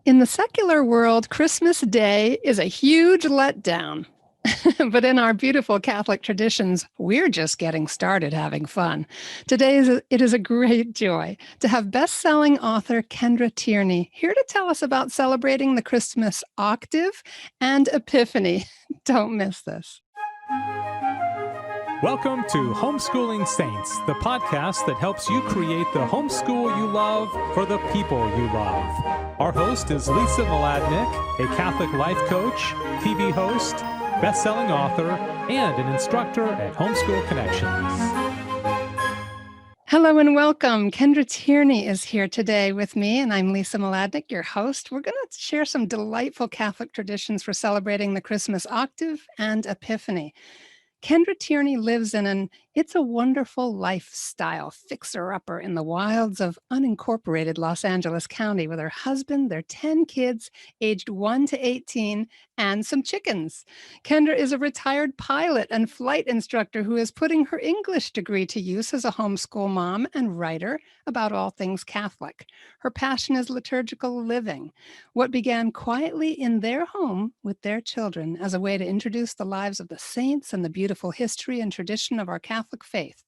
In the secular world, Christmas Day is a huge letdown. But in our beautiful Catholic traditions, we're just getting started having fun. It is a great joy to have best-selling author Kendra Tierney here to tell us about celebrating the Christmas Octave and Epiphany. Don't miss this. Welcome to Homeschooling Saints, the podcast that helps you create the homeschool you love for the people you love. Our host is Lisa Mladnick, a Catholic life coach, TV host, best-selling author, and an instructor at Homeschool Connections. Hello and welcome. Kendra Tierney is here today with me, and I'm Lisa Mladnick, your host. We're going to share some delightful Catholic traditions for celebrating the Christmas Octave and Epiphany. Kendra Tierney lives in an It's a Wonderful Lifestyle fixer-upper in the wilds of unincorporated Los Angeles County with her husband, their 10 kids, aged 1 to 18, and some chickens. Kendra is a retired pilot and flight instructor who is putting her English degree to use as a homeschool mom and writer about all things Catholic. Her passion is liturgical living, what began quietly in their home with their children as a way to introduce the lives of the saints and the beautiful history and tradition of our Catholic faith,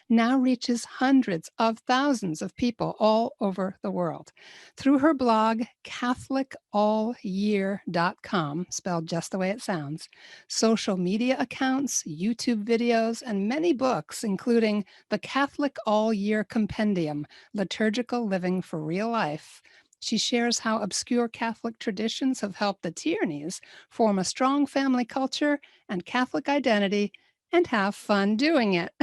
now reaches hundreds of thousands of people all over the world. Through her blog, CatholicAllYear.com, spelled just the way it sounds, social media accounts, YouTube videos, and many books, including the Catholic All Year Compendium, Liturgical Living for Real Life, she shares how obscure Catholic traditions have helped the Tierneys form a strong family culture and Catholic identity and have fun doing it.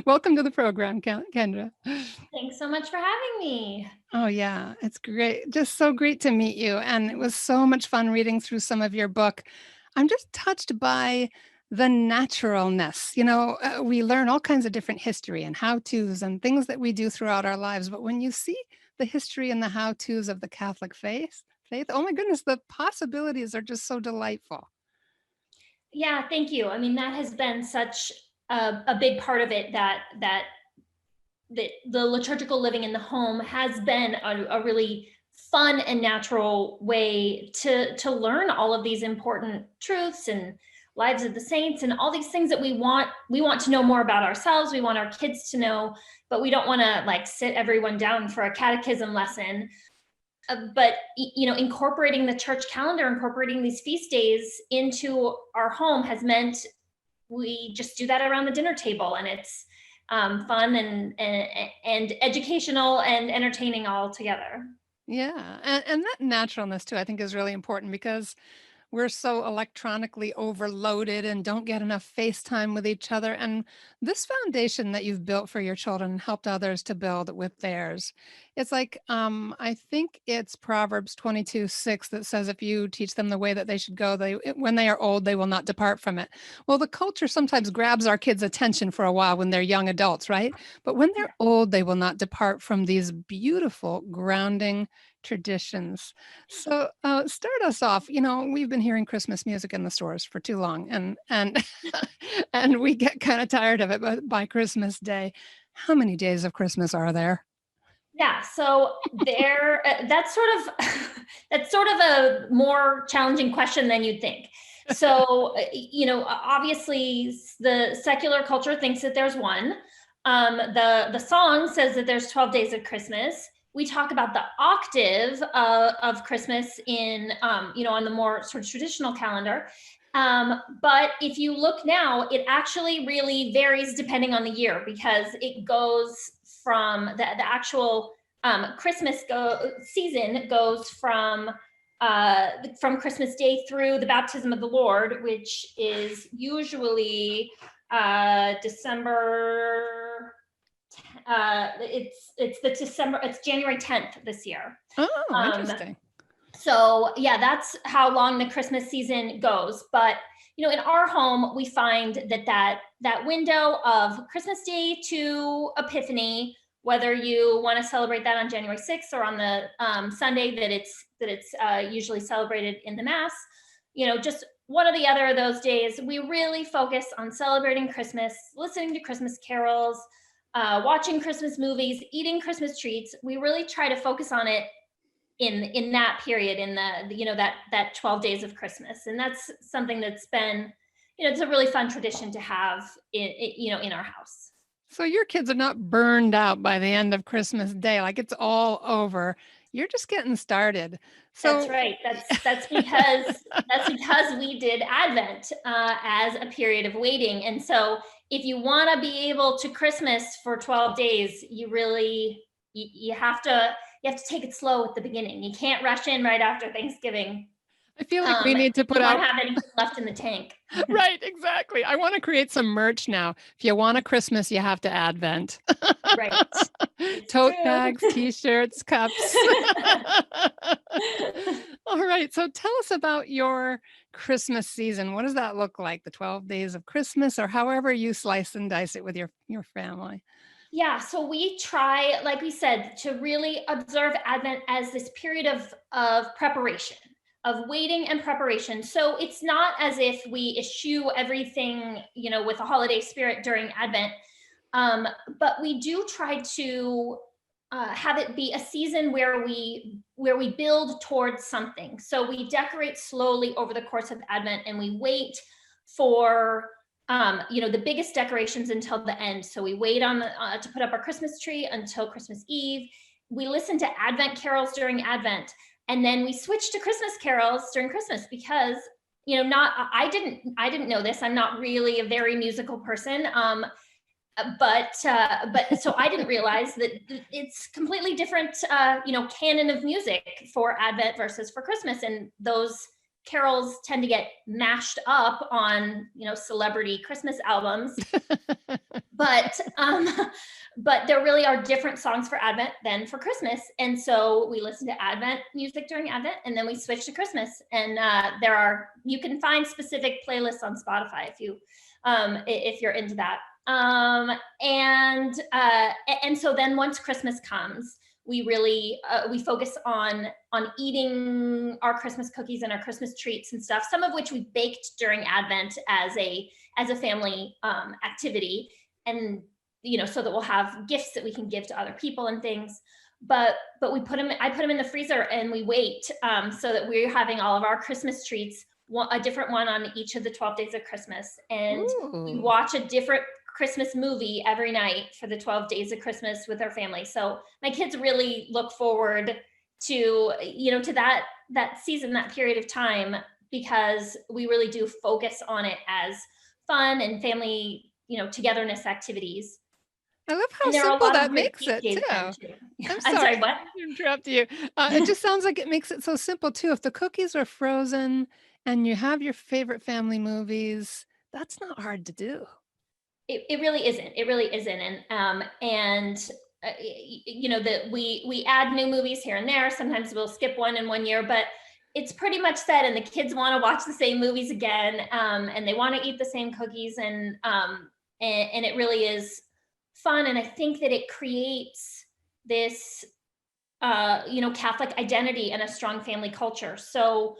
Welcome to the program, Kendra. Thanks so much for having me. Oh, yeah, it's great. Just so great to meet you. And it was so much fun reading through some of your book. I'm just touched by the naturalness. We learn all kinds of different history and how-tos and things that we do throughout our lives. But when you see the history and the how-tos of the Catholic faith, oh my goodness, the possibilities are just so delightful. Yeah, thank you. I mean, that has been such a big part of it, that the liturgical living in the home has been a really fun and natural way to learn all of these important truths and lives of the saints and all these things that we want to know more about ourselves. We want our kids to know, but we don't want to sit everyone down for a catechism lesson. But incorporating the church calendar, incorporating these feast days into our home has meant we just do that around the dinner table, and it's fun and educational and entertaining all together. Yeah, and that naturalness too, I think, is really important because we're so electronically overloaded and don't get enough face time with each other. And this foundation that you've built for your children helped others to build with theirs. It's like, I think it's Proverbs 22:6 that says, if you teach them the way that they should go, when they are old, they will not depart from it. Well, the culture sometimes grabs our kids' attention for a while when they're young adults, right? But when they're old, they will not depart from these beautiful grounding traditions. So start us off. We've been hearing Christmas music in the stores for too long, and and we get kind of tired of it. But by Christmas Day, how many days of Christmas are there? Yeah, so that's sort of a more challenging question than you'd think. So obviously the secular culture thinks that there's one. The song says that there's 12 days of Christmas. We talk about the octave of Christmas in, on the more sort of traditional calendar. But if you look now, it actually really varies depending on the year, because it goes from the actual Christmas season goes from Christmas Day through the baptism of the Lord, which is usually December. It's January 10th this year. Oh, interesting. So yeah, that's how long the Christmas season goes. But in our home, we find that window of Christmas Day to Epiphany, whether you want to celebrate that on January 6th or on the Sunday that it's usually celebrated in the Mass, just one or the other of those days, we really focus on celebrating Christmas, listening to Christmas carols, watching Christmas movies, eating Christmas treats. We really try to focus on it in that period, in that 12 days of Christmas. And that's something that's been, it's a really fun tradition to have in our house. So your kids are not burned out by the end of Christmas Day, like it's all over. You're just getting started. That's So right. That's because we did Advent as a period of waiting. And so if you want to be able to Christmas for 12 days, you have to take it slow at the beginning. You can't rush in right after Thanksgiving. I feel like we need to If put you out won't have anything left in the tank. right, exactly. I want to create some merch now. If you want a Christmas, you have to Advent. Right. Tote true. bags, t-shirts, cups. All right. So tell us about your Christmas season. What does that look like? The 12 days of Christmas, or however you slice and dice it with your family. Yeah, so we try, like we said, to really observe Advent as this period of preparation, of waiting and preparation. So it's not as if we eschew everything, with a holiday spirit during Advent, but we do try to have it be a season where we build towards something. So we decorate slowly over the course of Advent, and we wait for the biggest decorations until the end. So we wait on to put up our Christmas tree until Christmas Eve. We listen to Advent carols during Advent, and then we switch to Christmas carols during Christmas because I didn't know this. I'm not really a very musical person. But so I didn't realize that it's completely different, canon of music for Advent versus for Christmas, and those carols tend to get mashed up on, celebrity Christmas albums. But there really are different songs for Advent than for Christmas. And so we listen to Advent music during Advent, and then we switch to Christmas. And you can find specific playlists on Spotify if you're into that. And so then once Christmas comes, we really we focus on eating our Christmas cookies and our Christmas treats and stuff, some of which we baked during Advent as a family activity, and so that we'll have gifts that we can give to other people and things. But I put them in the freezer, and we wait so that we're having all of our Christmas treats, a different one on each of the 12 days of Christmas, and we watch a different Christmas movie every night for the 12 days of Christmas with our family. So my kids really look forward to that season, that period of time, because we really do focus on it as fun and family, togetherness activities. I love how simple that makes it too. I'm sorry, what? I interrupt you. It just sounds like it makes it so simple too. If the cookies are frozen and you have your favorite family movies, that's not hard to do. It really isn't. It really isn't. And that we add new movies here and there. Sometimes we'll skip one in 1 year, but it's pretty much set, and the kids want to watch the same movies again, and they want to eat the same cookies, and it really is fun. And I think that it creates this Catholic identity and a strong family culture. So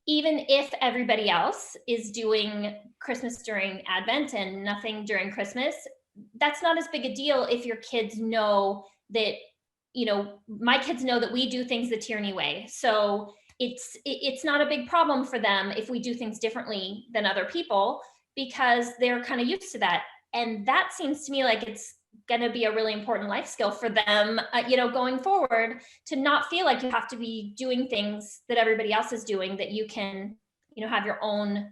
even if everybody else is doing Christmas during Advent and nothing during Christmas, that's not as big a deal if your kids know that, my kids know that we do things the Tierney way. So it's not a big problem for them if we do things differently than other people, because they're kind of used to that. And that seems to me like it's going to be a really important life skill for them, going forward, to not feel like you have to be doing things that everybody else is doing, that you can, have your own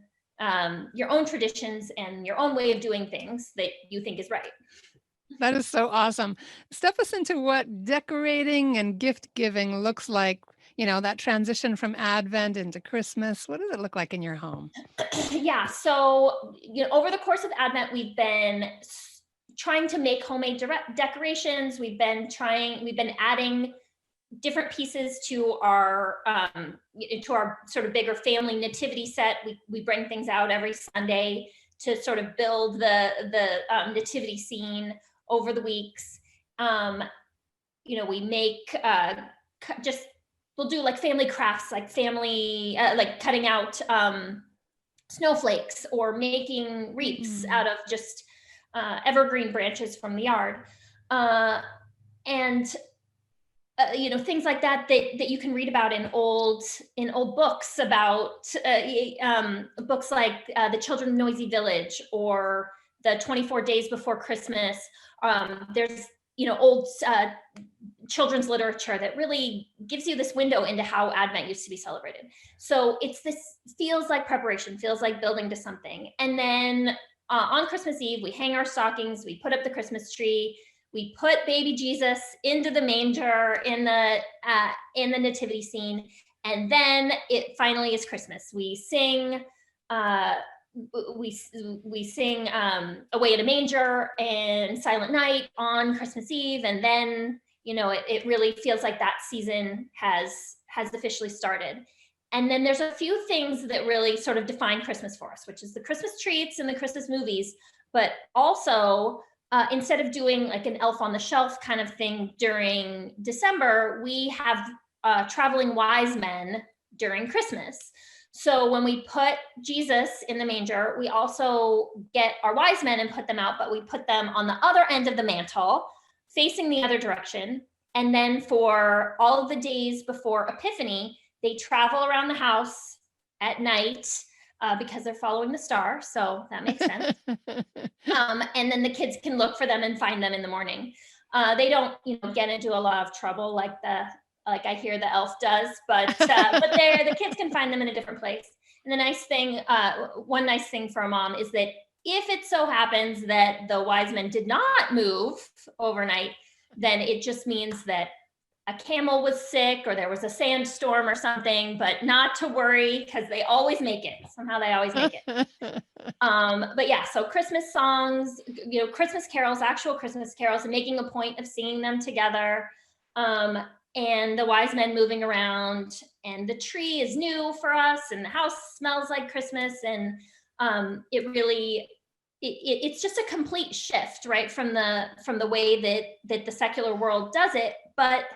traditions and your own way of doing things that you think is right. That is so awesome. Step us into what decorating and gift giving looks like, that transition from Advent into Christmas. What does it look like in your home? Yeah. So, over the course of Advent, we've been trying to make homemade decorations. We've been adding different pieces to our sort of bigger family nativity set. We bring things out every Sunday to sort of build the nativity scene over the weeks. We make we'll do like family crafts, like family like cutting out snowflakes, or making wreaths out of just evergreen branches from the yard. And things like that you can read about in old books about books like The Children of Noisy Village or the 24 Days Before Christmas. There's old children's literature that really gives you this window into how Advent used to be celebrated. So feels like preparation, feels like building to something. And then on Christmas Eve, we hang our stockings, we put up the Christmas tree, we put baby Jesus into the manger in the nativity scene, and then it finally is Christmas. We sing Away in a Manger and Silent Night on Christmas Eve, and then it really feels like that season has officially started. And then there's a few things that really sort of define Christmas for us, which is the Christmas treats and the Christmas movies, but also instead of doing like an Elf on the Shelf kind of thing during December, we have traveling wise men during Christmas. So when we put Jesus in the manger, we also get our wise men and put them out, but we put them on the other end of the mantle, facing the other direction. And then for all of the days before Epiphany, they travel around the house at night because they're following the star. So that makes sense. And then the kids can look for them and find them in the morning. They don't, get into a lot of trouble like I hear the elf does, but the kids can find them in a different place. And the nice thing, one nice thing for a mom is that if it so happens that the wise men did not move overnight, then it just means that a camel was sick or there was a sandstorm or something, but not to worry because they always make it. Somehow they always make it. But yeah, so Christmas songs, Christmas carols, actual Christmas carols, and making a point of singing them together. And the wise men moving around, and the tree is new for us, and the house smells like Christmas. And it's just a complete shift, right, from the way that the secular world does it, but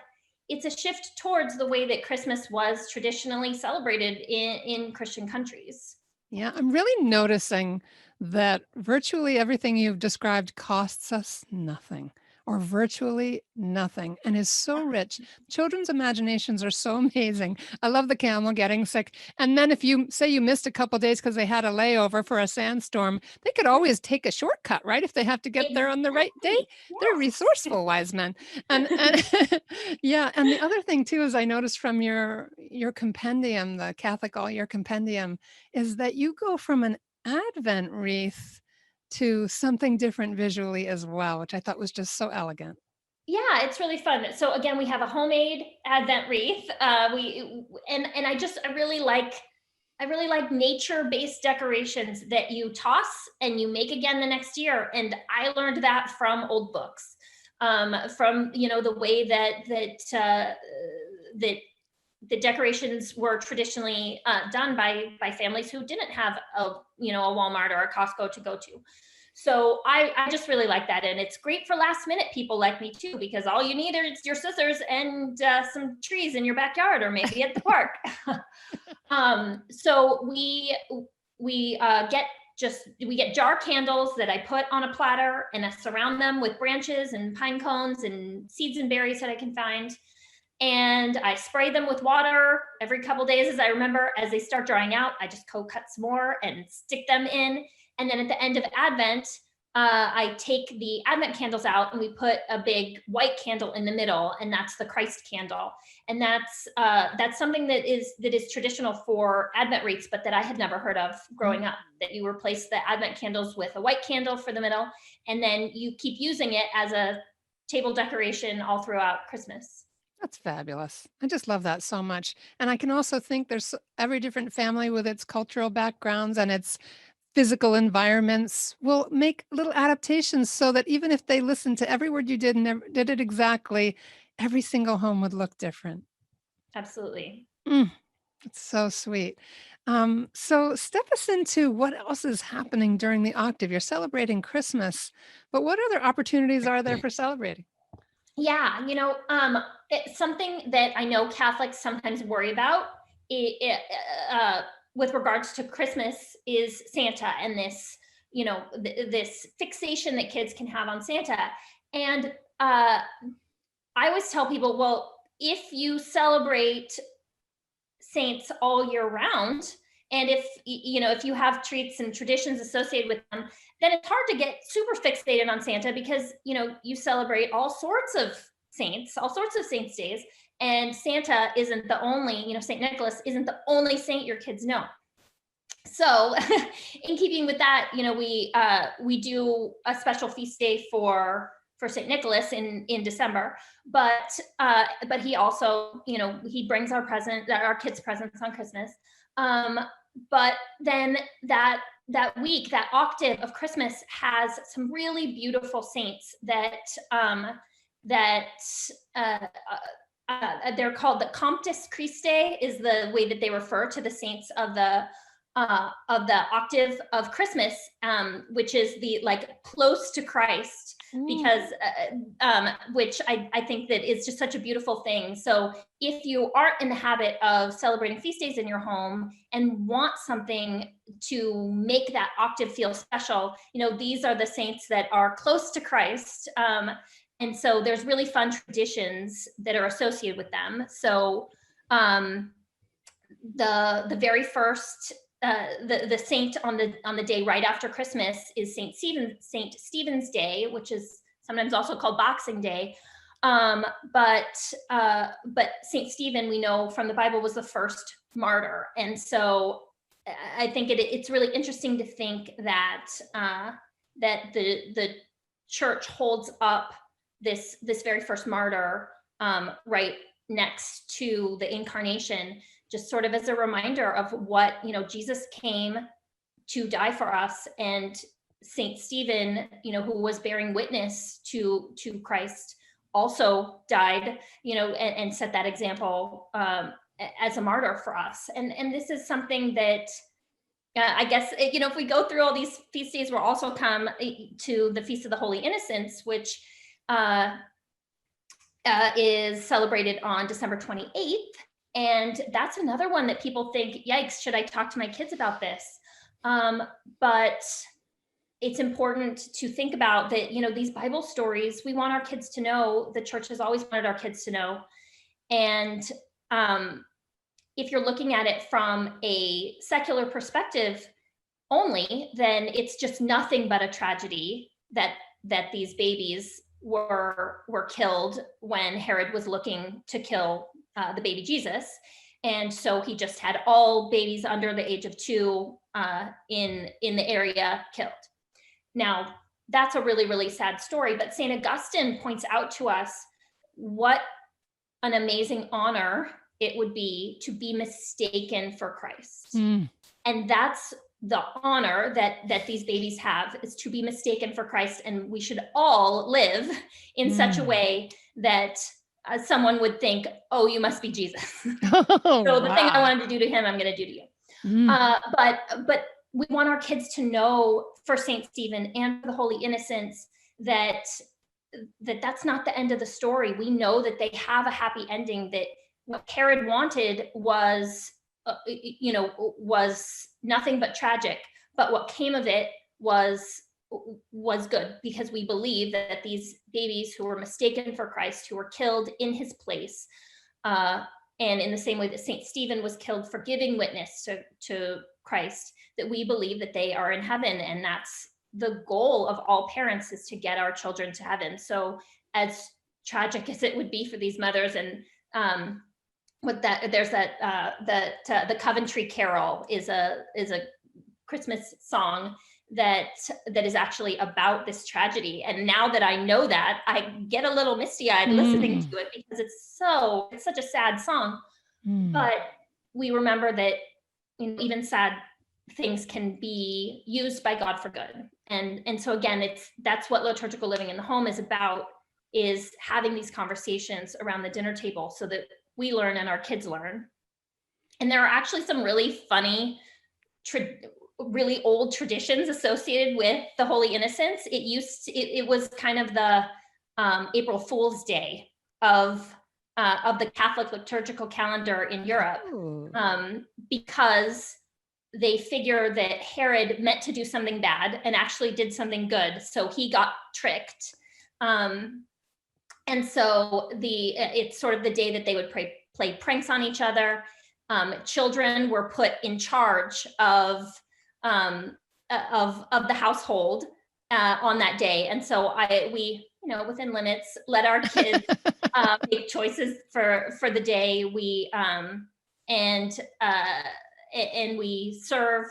it's a shift towards the way that Christmas was traditionally celebrated in Christian countries. Yeah, I'm really noticing that virtually everything you've described costs us nothing, or virtually nothing, and is so rich. Children's imaginations are so amazing. I love the camel getting sick. And then if you say you missed a couple days because they had a layover for a sandstorm, they could always take a shortcut, right? If they have to get there on the right day. Yes. They're resourceful wise men. And yeah, and the other thing too is I noticed from your compendium, the Catholic All-Year Compendium, is that you go from an Advent wreath to something different visually as well, which I thought was just so elegant. Yeah, it's really fun. So again, we have a homemade Advent wreath. I really like nature-based decorations that you toss and you make again the next year. And I learned that from old books, from the way that the decorations were traditionally done by families who didn't have a Walmart or a Costco to go to. So I just really like that. And it's great for last minute people like me too, because all you need is your scissors and some trees in your backyard or maybe at the park. So we get jar candles that I put on a platter, and I surround them with branches and pine cones and seeds and berries that I can find. And I spray them with water every couple days as I remember. As they start drying out, I just cut some more and stick them in. And then at the end of Advent, I take the Advent candles out and we put a big white candle in the middle, and that's the Christ candle. And that's something that is traditional for Advent wreaths, but that I had never heard of growing up, that you replace the Advent candles with a white candle for the middle, and then you keep using it as a table decoration all throughout Christmas. That's fabulous. I just love that so much. And I can also think there's every different family with its cultural backgrounds and its physical environments will make little adaptations so that even if they listened to every word you did and never did it exactly, every single home would look different. Absolutely. It's so sweet. So step us into what else is happening during the octave. You're celebrating Christmas, but what other opportunities are there for celebrating? Yeah, it's something that I know Catholics sometimes worry about with regards to Christmas is Santa and this, this fixation that kids can have on Santa. And I always tell people, well, if you celebrate saints all year round, and if you have treats and traditions associated with them, then it's hard to get super fixated on Santa, because you celebrate all sorts of saints days, and Santa isn't the only, Saint Nicholas isn't the only saint your kids know. So in keeping with that, we do a special feast day for Saint Nicholas in December, but he also, he brings our kids presents on Christmas. But then that week, that octave of Christmas has some really beautiful saints that they're called the Comptes Christi, is the way that they refer to the saints of the octave of Christmas, which is the close to Christ, because which I think that is just such a beautiful thing. So if you aren't in the habit of celebrating feast days in your home and want something to make that octave feel special, these are the saints that are close to Christ. And so there's really fun traditions that are associated with them. So the very first the saint on the day right after Christmas is Saint Stephen's Day, which is sometimes also called Boxing Day. But Saint Stephen, we know from the Bible, was the first martyr, and so I think it's really interesting to think that the church holds up this very first martyr right next to the incarnation, just sort of as a reminder of what, Jesus came to die for us. And Saint Stephen, who was bearing witness to Christ, also died, and set that example as a martyr for us. And this is something that I guess, if we go through all these feast days, we'll also come to the Feast of the Holy Innocents, which is celebrated on December 28th. And that's another one that people think, yikes, should I talk to my kids about this? But it's important to think about that, these Bible stories, we want our kids to know, the church has always wanted our kids to know. And if you're looking at it from a secular perspective only, then it's just nothing but a tragedy that these babies were killed when Herod was looking to kill the baby Jesus. And so he just had all babies under the age of 2 in the area killed. Now, that's a really, really sad story, but St. Augustine points out to us what an amazing honor it would be to be mistaken for Christ. And that's the honor that these babies have, is to be mistaken for Christ. And we should all live in such a way that someone would think, oh, you must be Jesus. So the thing I wanted to do to him, I'm going to do to you. But we want our kids to know, for Saint Stephen and for the Holy Innocents, that's not the end of the story. We know that they have a happy ending, that what Herod wanted was nothing but tragic, but what came of it was good, because we believe that these babies who were mistaken for Christ, who were killed in his place, and in the same way that Saint Stephen was killed for giving witness to Christ, that we believe that they are in heaven. And that's the goal of all parents, is to get our children to heaven. So as tragic as it would be for these mothers, and the Coventry Carol is a Christmas song that is actually about this tragedy. And now that I know that, I get a little misty-eyed listening to it, because it's such a sad song. But we remember that even sad things can be used by God for good. And so again, that's what liturgical living in the home is about, is having these conversations around the dinner table so that we learn and our kids learn. And there are actually some really funny, really old traditions associated with the Holy Innocents. It was kind of the April Fool's Day of the Catholic liturgical calendar in Europe, because they figure that Herod meant to do something bad and actually did something good. So he got tricked. And so it's sort of the day that they would play pranks on each other. Children were put in charge of the household on that day. And so we, within limits, let our kids make choices for the day. And we serve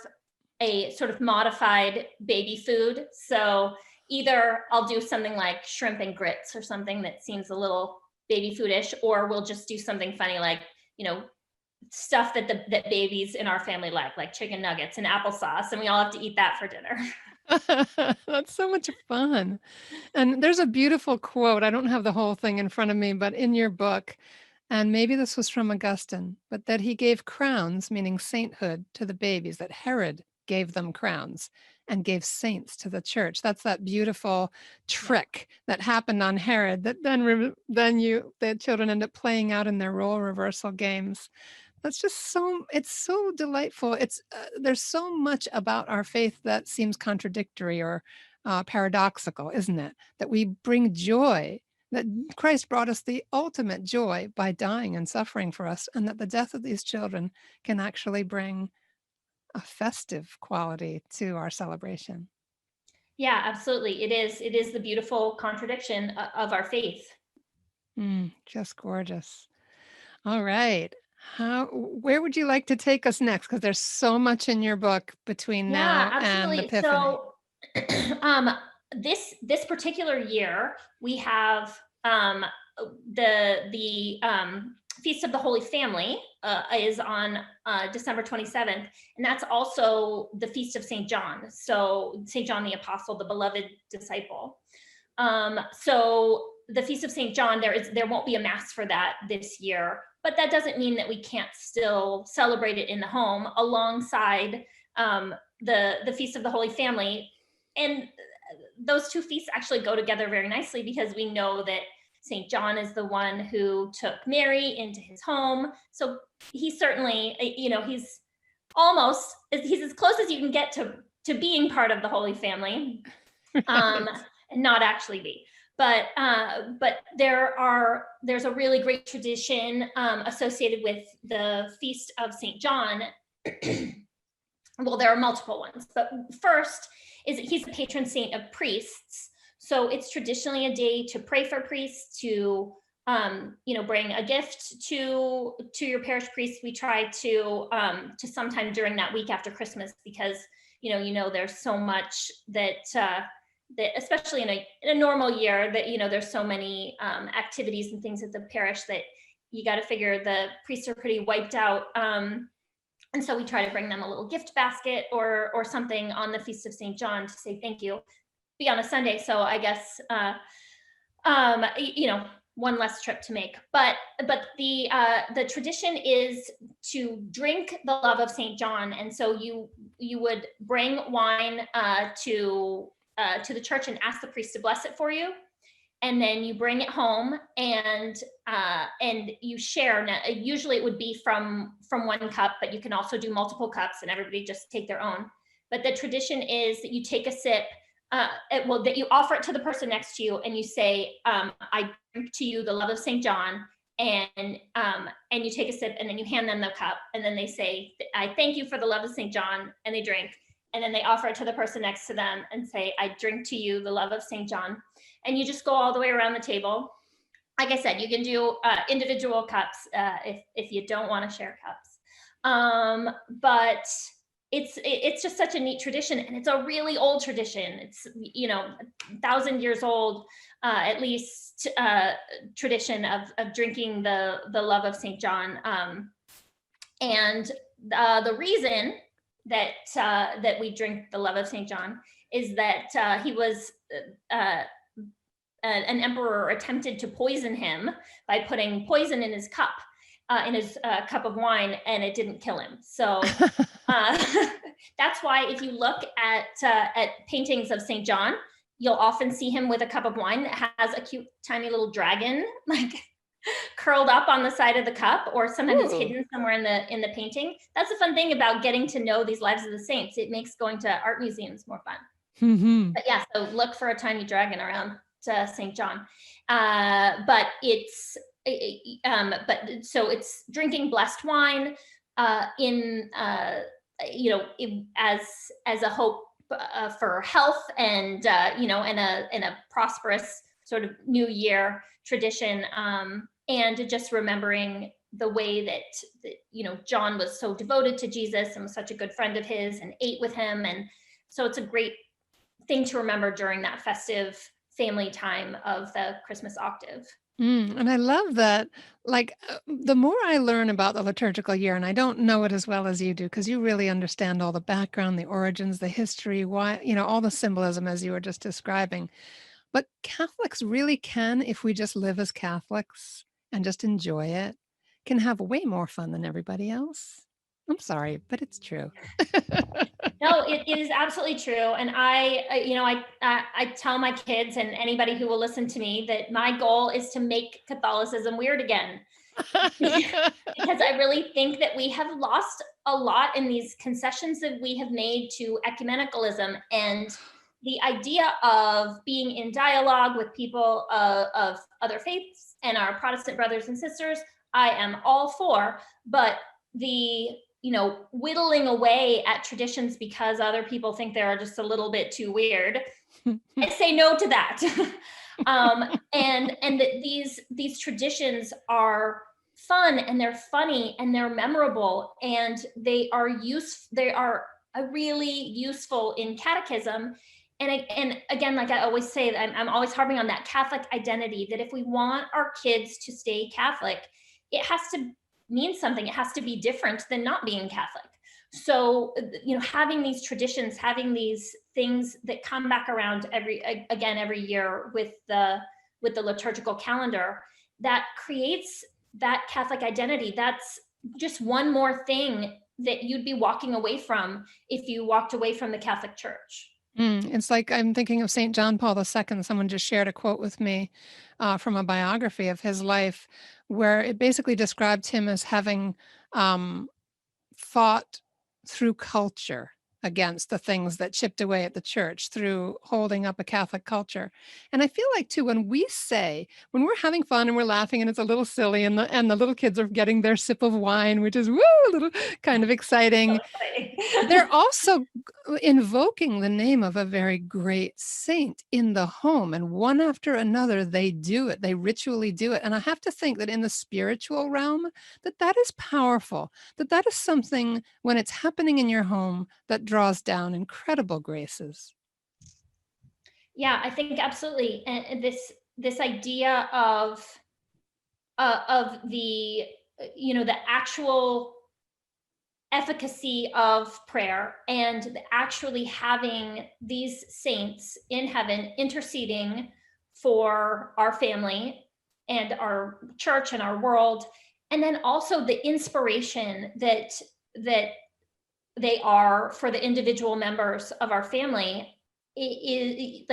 a sort of modified baby food. So either I'll do something like shrimp and grits or something that seems a little baby foodish, or we'll just do something funny like, stuff that that babies in our family like chicken nuggets and applesauce, and we all have to eat that for dinner. That's so much fun. And there's a beautiful quote. I don't have the whole thing in front of me, but in your book, and maybe this was from Augustine, but that he gave crowns, meaning sainthood, to the babies, that Herod gave them crowns and gave saints to the church. That's that beautiful trick that happened on Herod that then the children end up playing out in their role reversal games. That's just it's so delightful. There's so much about our faith that seems contradictory or paradoxical, isn't it? That we bring joy, that Christ brought us the ultimate joy by dying and suffering for us, and that the death of these children can actually bring a festive quality to our celebration. Yeah, absolutely. It is the beautiful contradiction of our faith. Just gorgeous. All right. Where would you like to take us next? Because there's so much in your book between now and Epiphany. So this particular year, we have the Feast of the Holy Family is on December 27th, and that's also the Feast of St. John. So St. John the Apostle, the beloved disciple. So the Feast of St. John, there won't be a Mass for that this year, but that doesn't mean that we can't still celebrate it in the home alongside the Feast of the Holy Family. And those two feasts actually go together very nicely, because we know that St. John is the one who took Mary into his home. So he's certainly, he's as close as you can get to being part of the Holy Family, and not actually be. But there's a really great tradition associated with the Feast of St. John. Well, there are multiple ones, but first is that he's the patron saint of priests. So it's traditionally a day to pray for priests, to bring a gift to your parish priest. We try to sometime during that week after Christmas, because there's so much that especially in a normal year, that there's so many activities and things at the parish that you got to figure the priests are pretty wiped out. And so we try to bring them a little gift basket or something on the Feast of St. John to say thank you. Be on a Sunday, so I guess one less trip to make. But the tradition is to drink the love of St. John, and so you would bring wine to the church and ask the priest to bless it for you, and then you bring it home and you share. Now, usually it would be from one cup, but you can also do multiple cups and everybody just take their own. But the tradition is that you take a sip, that you offer it to the person next to you, and you say, I drink to you the love of St. John, and you take a sip, and then you hand them the cup, and then they say, I thank you for the love of St. John, and they drink, and then they offer it to the person next to them and say, I drink to you the love of St. John. And you just go all the way around the table. Like I said, you can do individual cups if you don't want to share cups. But it's just such a neat tradition, and it's a really old tradition. It's 1,000 years old, at least, tradition of drinking the love of St. John. And the reason that we drink the love of St. John is that he was an emperor attempted to poison him by putting poison in his cup of wine, and it didn't kill him. So that's why if you look at paintings of St. John, you'll often see him with a cup of wine that has a cute tiny little dragon like curled up on the side of the cup, or sometimes it's hidden somewhere in the painting. That's the fun thing about getting to know these lives of the saints. It makes going to art museums more fun. But yeah, so look for a tiny dragon around. St. John. But it's so it's drinking blessed wine as a hope for health and and a prosperous sort of New Year tradition, and just remembering the way that John was so devoted to Jesus and was such a good friend of his and ate with him, and so it's a great thing to remember during that festive family time of the Christmas octave. And I love that. Like, the more I learn about the liturgical year, and I don't know it as well as you do, because you really understand all the background, the origins, the history, why, all the symbolism as you were just describing. But Catholics really can, if we just live as Catholics and just enjoy it, can have way more fun than everybody else. I'm sorry, but it's true. No, it is absolutely true. And I tell my kids and anybody who will listen to me that my goal is to make Catholicism weird again. Because I really think that we have lost a lot in these concessions that we have made to ecumenicalism, and the idea of being in dialogue with people of other faiths and our Protestant brothers and sisters, I am all for, but the whittling away at traditions because other people think they're just a little bit too weird, I say no to that. And that these traditions are fun and they're funny and they're memorable and they are really useful in catechism. And again, like I always say, I'm always harping on that Catholic identity, that if we want our kids to stay Catholic, it has to mean something. It has to be different than not being Catholic. So, having these traditions, having these things that come back around every year with the liturgical calendar, that creates that Catholic identity. That's just one more thing that you'd be walking away from if you walked away from the Catholic Church. It's like I'm thinking of St. John Paul II. Someone just shared a quote with me from a biography of his life, where it basically described him as having fought through culture against the things that chipped away at the church, through holding up a Catholic culture. And I feel like too, when we're having fun and we're laughing and it's a little silly and the little kids are getting their sip of wine, which is a little kind of exciting. They're also invoking the name of a very great saint in the home, and one after another they do it. They ritually do it. And I have to think that in the spiritual realm, that is powerful, that is something, when it's happening in your home, that draws down incredible graces. Yeah, I think absolutely. And this idea of the the actual efficacy of prayer, and actually having these saints in heaven interceding for our family and our church and our world, and then also the inspiration that they are for the individual members of our family. It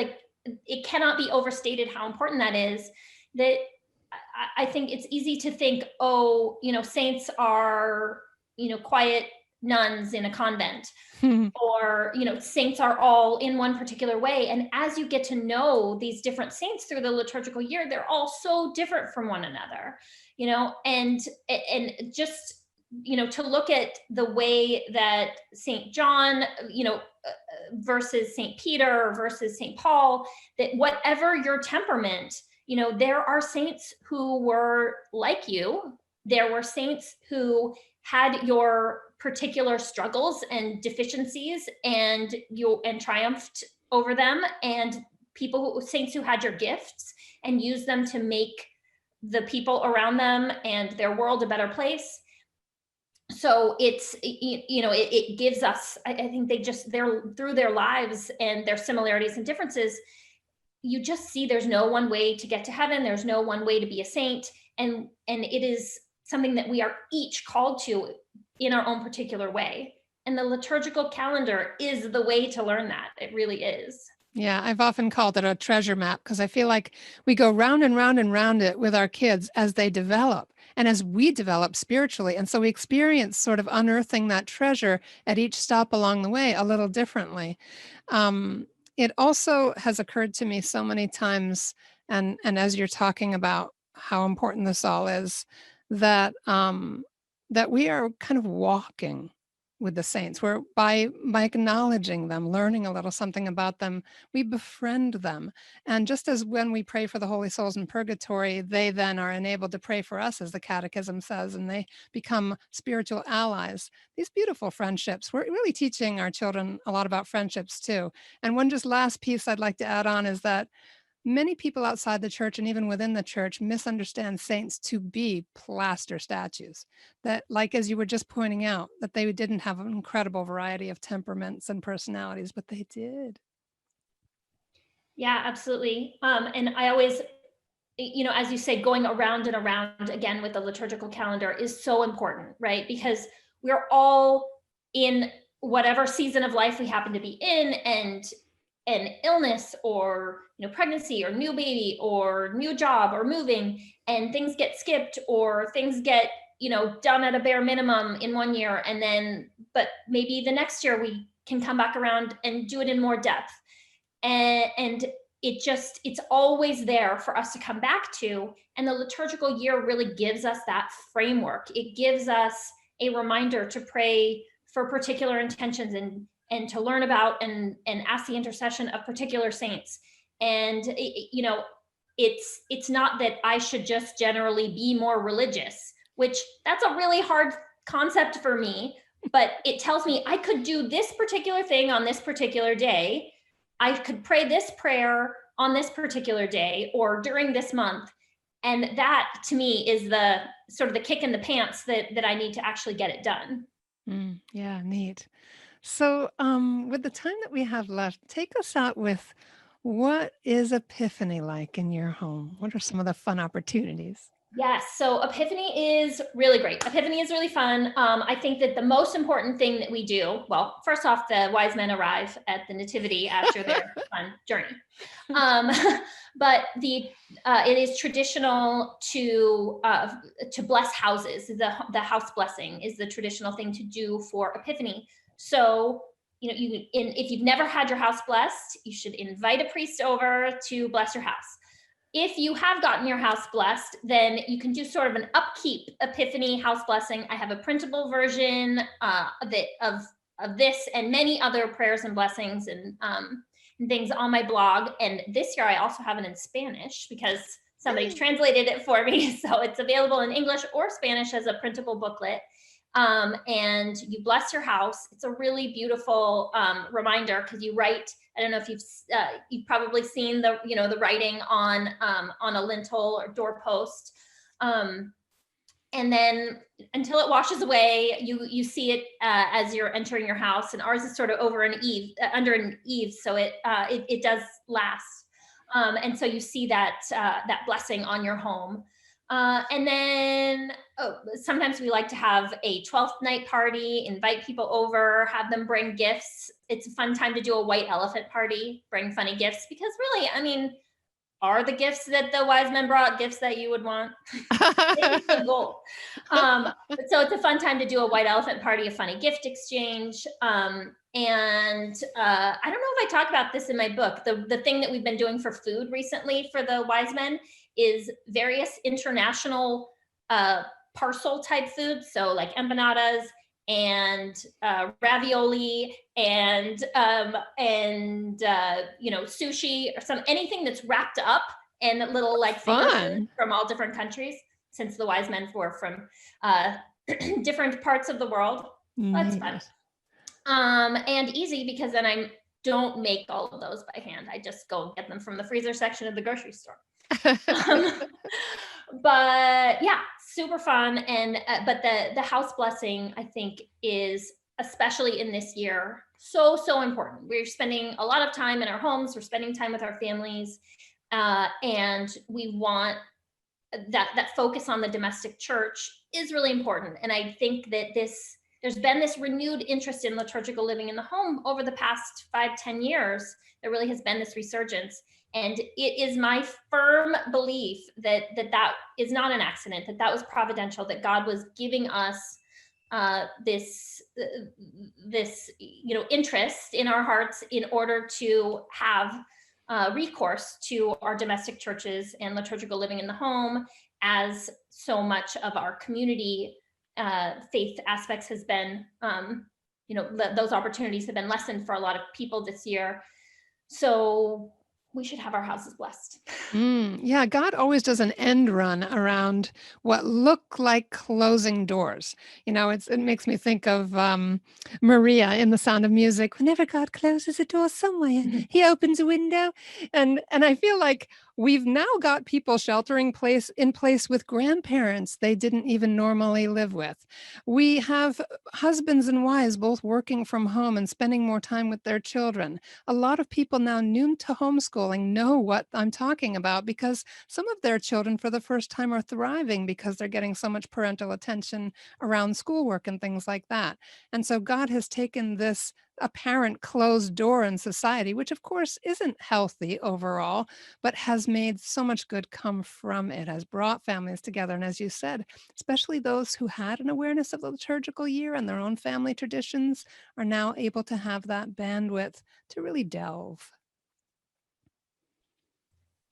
cannot be overstated how important that is. That I think it's easy to think, saints are quiet nuns in a convent, or saints are all in one particular way. And as you get to know these different saints through the liturgical year, they're all so different from one another, and just to look at the way that St. John, versus St. Peter versus St. Paul, that whatever your temperament, there are saints who were like you. There were saints who had your particular struggles and deficiencies, and triumphed over them, and saints who had your gifts and used them to make the people around them and their world a better place. So it gives us, I think they're through their lives and their similarities and differences, you just see there's no one way to get to heaven. There's no one way to be a saint. And it is something that we are each called to in our own particular way. And the liturgical calendar is the way to learn that. It really is. Yeah, I've often called it a treasure map, because I feel like we go round and round and round it with our kids as they develop and as we develop spiritually. And so we experience sort of unearthing that treasure at each stop along the way a little differently. it also has occurred to me so many times, and as you're talking about how important this all is, that that we are kind of walking with the saints. We're by acknowledging them, learning a little something about them, we befriend them. And just as when we pray for the holy souls in purgatory, they then are enabled to pray for us, as the Catechism says, and they become spiritual allies. These beautiful friendships. We're really teaching our children a lot about friendships too. And one just last piece I'd like to add on is that many people outside the church and even within the church misunderstand saints to be plaster statues. That, like as you were just pointing out, that they didn't have an incredible variety of temperaments and personalities, but they did. Yeah, absolutely. And I always, as you say, going around and around again with the liturgical calendar is so important, right? Because we're all in whatever season of life we happen to be in, and an illness or pregnancy or new baby or new job or moving, and things get skipped or things get done at a bare minimum in one year, and then but maybe the next year we can come back around and do it in more depth, and it's always there for us to come back to. And the liturgical year really gives us that framework. It gives us a reminder to pray for particular intentions, and to learn about and ask the intercession of particular saints. And it's not that I should just generally be more religious, which that's a really hard concept for me, but it tells me I could do this particular thing on this particular day. I could pray this prayer on this particular day or during this month. And that to me is the sort of the kick in the pants that I need to actually get it done. Yeah, neat. So, with the time that we have left, take us out with what is Epiphany like in your home? What are some of the fun opportunities? Yes, so Epiphany is really great. Epiphany is really fun. I think that the most important thing that we do, well, first off, the wise men arrive at the nativity after their fun journey. But it is traditional to bless houses. The house blessing is the traditional thing to do for Epiphany. So if you've never had your house blessed, you should invite a priest over to bless your house. If you have gotten your house blessed, then you can do sort of an upkeep Epiphany house blessing. I have a printable version of this and many other prayers and blessings and things on my blog. And this year I also have it in Spanish because somebody translated it for me. So it's available in English or Spanish as a printable booklet. And you bless your house. It's a really beautiful reminder because you write. I don't know if you've probably seen the writing on a lintel or doorpost, and then until it washes away, you see it as you're entering your house. And ours is sort of over under an eave, so it does last. And so you see that blessing on your home. And then sometimes we like to have a 12th night party, invite people over, have them bring gifts. It's a fun time to do a white elephant party, bring funny gifts, because really, I mean, are the gifts that the wise men brought gifts that you would want? It's the goal. So it's a fun time to do a white elephant party, a funny gift exchange. And I don't know if I talk about this in my book. The thing that we've been doing for food recently for the wise men is various international parcel type foods. So like empanadas and ravioli and sushi or anything that's wrapped up in little like Fun from all different countries, since the wise men were from different parts of the world. That's fun. And easy because then I don't make all of those by hand. I just go get them from the freezer section of the grocery store. But yeah, super fun. And but the house blessing, I think, is especially in this year so important. We're spending a lot of time in our homes. We're spending time with our families, and we want that focus on the domestic church is really important. And I think that there's been this renewed interest in liturgical living in the home over the past 5-10 years. There really has been this resurgence. And it is my firm belief that is not an accident, that was providential, that God was giving us this interest in our hearts in order to have recourse to our domestic churches and liturgical living in the home, as so much of our community faith aspects has been, those opportunities have been lessened for a lot of people this year. So we should have our houses blessed. Yeah, God always does an end run around what look like closing doors. It makes me think of Maria in The Sound of Music. Whenever God closes a door somewhere, he opens a window. And I feel like we've now got people sheltering in place with grandparents they didn't even normally live with. We have husbands and wives both working from home and spending more time with their children. A lot of people now new to homeschooling know what I'm talking about, because some of their children for the first time are thriving because they're getting so much parental attention around schoolwork and things like that. And so God has taken this apparent closed door in society, which of course isn't healthy overall, but has made so much good come from it, has brought families together. And as you said, especially those who had an awareness of the liturgical year and their own family traditions are now able to have that bandwidth to really delve.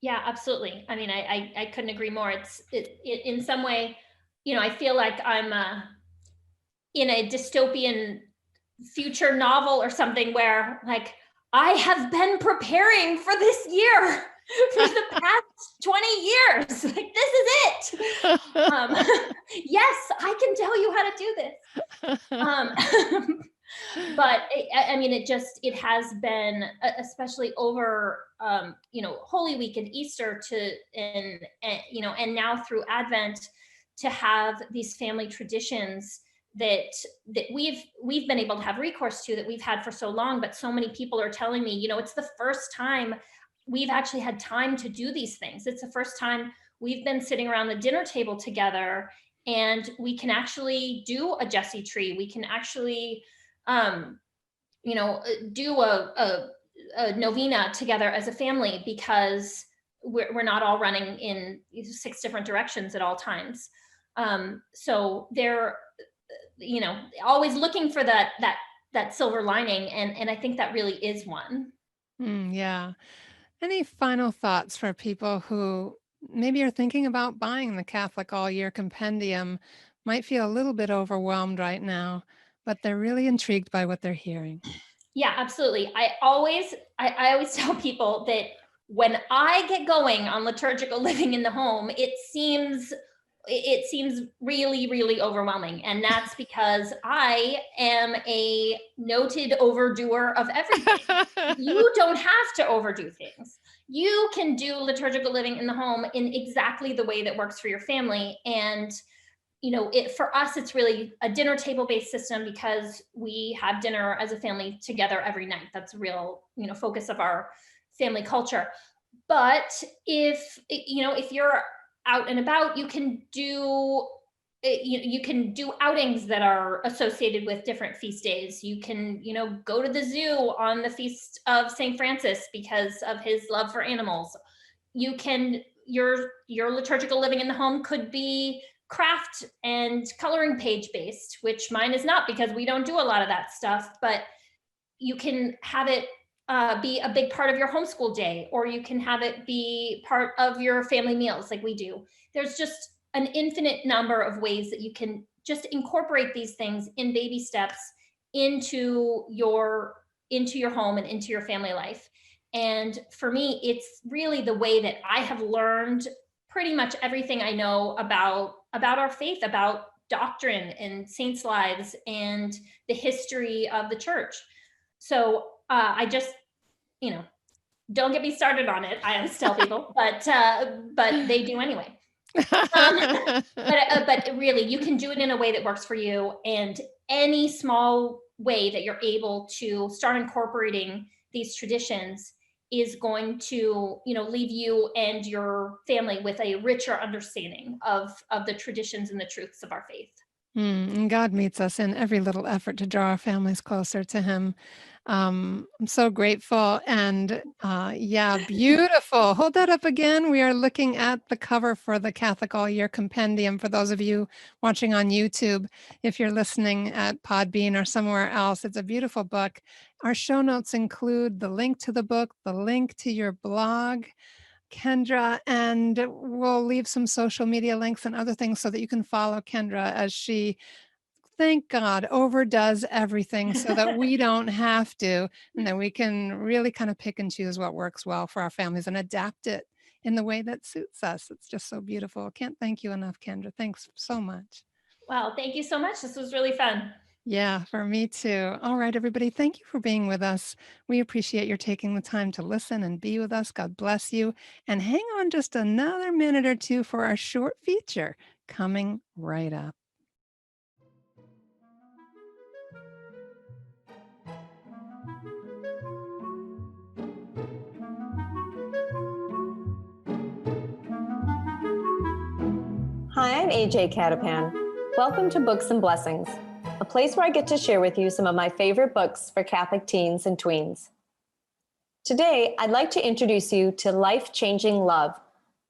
Yeah, absolutely. I mean, I couldn't agree more. It in some way, I feel like I'm in a dystopian future novel or something where, like, I have been preparing for this year for the past 20 years. Like, this is it. Yes, I can tell you how to do this. But I mean, it has been, especially over, Holy Week and Easter and now through Advent, to have these family traditions that we've been able to have recourse to, that we've had for so long. But so many people are telling me, it's the first time we've actually had time to do these things. It's the first time we've been sitting around the dinner table together, and we can actually do a Jesse tree. We can actually do a novena together as a family, because we're not all running in 6 different directions at all times. So they're, always looking for that silver lining. And I think that really is one. Yeah. Any final thoughts for people who maybe are thinking about buying the Catholic All Year Compendium, might feel a little bit overwhelmed right now, but they're really intrigued by what they're hearing? Yeah, absolutely. I always tell people that when I get going on liturgical living in the home, it seems really, really overwhelming. And that's because I am a noted overdoer of everything. You don't have to overdo things. You can do liturgical living in the home in exactly the way that works for your family. And for us, it's really a dinner table based system, because we have dinner as a family together every night. That's a real, focus of our family culture. But if you're out and about, you can do outings that are associated with different feast days. You can, go to the zoo on the feast of St. Francis because of his love for animals. You can, your liturgical living in the home could be craft and coloring page based, which mine is not, because we don't do a lot of that stuff. But you can have it be a big part of your homeschool day, or you can have it be part of your family meals like we do. There's just an infinite number of ways that you can just incorporate these things in baby steps into your home and into your family life. And for me, it's really the way that I have learned pretty much everything I know about our faith, about doctrine and saints' lives and the history of the church. So I just, don't get me started on it. I always tell people, but they do anyway. But really, you can do it in a way that works for you, and any small way that you're able to start incorporating these traditions is going to, leave you and your family with a richer understanding of the traditions and the truths of our faith. And God meets us in every little effort to draw our families closer to Him. I'm so grateful. And yeah, beautiful. Hold that up again. We are looking at the cover for the Catholic All Year Compendium for those of you watching on YouTube. If you're listening at Podbean or somewhere else, it's a beautiful book. Our show notes include the link to the book, the link to your blog, Kendra, and we'll leave some social media links and other things so that you can follow Kendra as she, thank God, overdoes everything so that we don't have to, and that we can really kind of pick and choose what works well for our families and adapt it in the way that suits us. It's just so beautiful. Can't thank you enough, Kendra. Thanks so much. Wow, thank you so much. This was really fun. Yeah, for me too. All right, everybody, thank you for being with us. We appreciate your taking the time to listen and be with us. God bless you. And hang on just another minute or two for our short feature coming right up. Hi, I'm AJ Catapan. Welcome to Books and Blessings, a place where I get to share with you some of my favorite books for Catholic teens and tweens. Today, I'd like to introduce you to Life-Changing Love,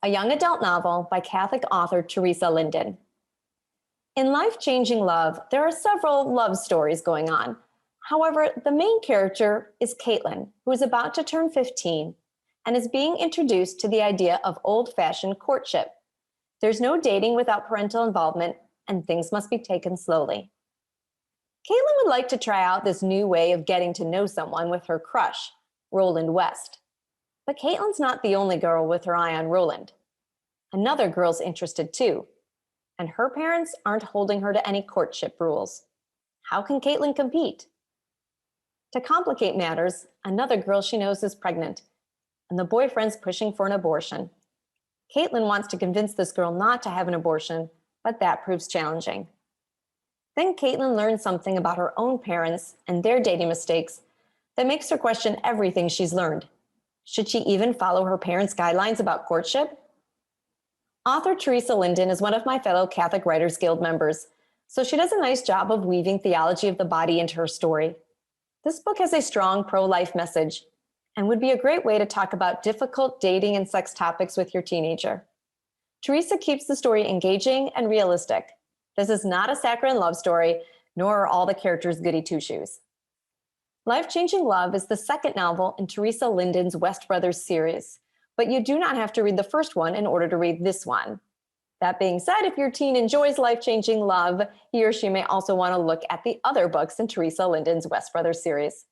a young adult novel by Catholic author Teresa Linden. In Life-Changing Love, there are several love stories going on. However, the main character is Caitlin, who is about to turn 15 and is being introduced to the idea of old-fashioned courtship. There's no dating without parental involvement, and things must be taken slowly. Caitlin would like to try out this new way of getting to know someone with her crush, Roland West. But Caitlin's not the only girl with her eye on Roland. Another girl's interested too, and her parents aren't holding her to any courtship rules. How can Caitlin compete? To complicate matters, another girl she knows is pregnant, and the boyfriend's pushing for an abortion. Caitlin wants to convince this girl not to have an abortion, but that proves challenging. Then Caitlin learns something about her own parents and their dating mistakes that makes her question everything she's learned. Should she even follow her parents' guidelines about courtship? Author Teresa Linden is one of my fellow Catholic Writers Guild members, so she does a nice job of weaving theology of the body into her story. This book has a strong pro-life message and would be a great way to talk about difficult dating and sex topics with your teenager. Teresa keeps the story engaging and realistic. This is not a saccharine love story, nor are all the characters goody two-shoes. Life-Changing Love is the second novel in Teresa Linden's West Brothers series, but you do not have to read the first one in order to read this one. That being said, if your teen enjoys Life-Changing Love, he or she may also want to look at the other books in Teresa Linden's West Brothers series.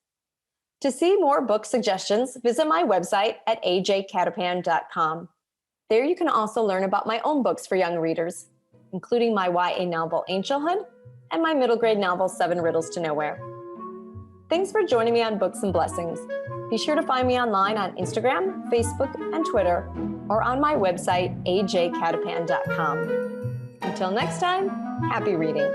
To see more book suggestions, visit my website at ajcatapan.com. There you can also learn about my own books for young readers, including my YA novel Angelhood and my middle grade novel 7 Riddles to Nowhere. Thanks for joining me on Books and Blessings. Be sure to find me online on Instagram, Facebook, and Twitter, or on my website ajcatapan.com. Until next time, happy reading.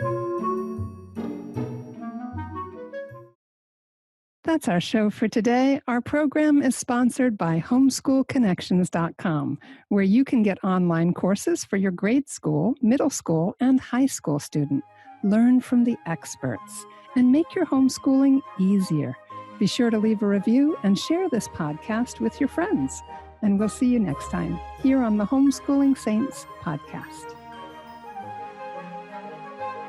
That's our show for today. Our program is sponsored by homeschoolconnections.com, where you can get online courses for your grade school, middle school, and high school student. Learn from the experts and make your homeschooling easier. Be sure to leave a review and share this podcast with your friends. And we'll see you next time here on the Homeschooling Saints podcast.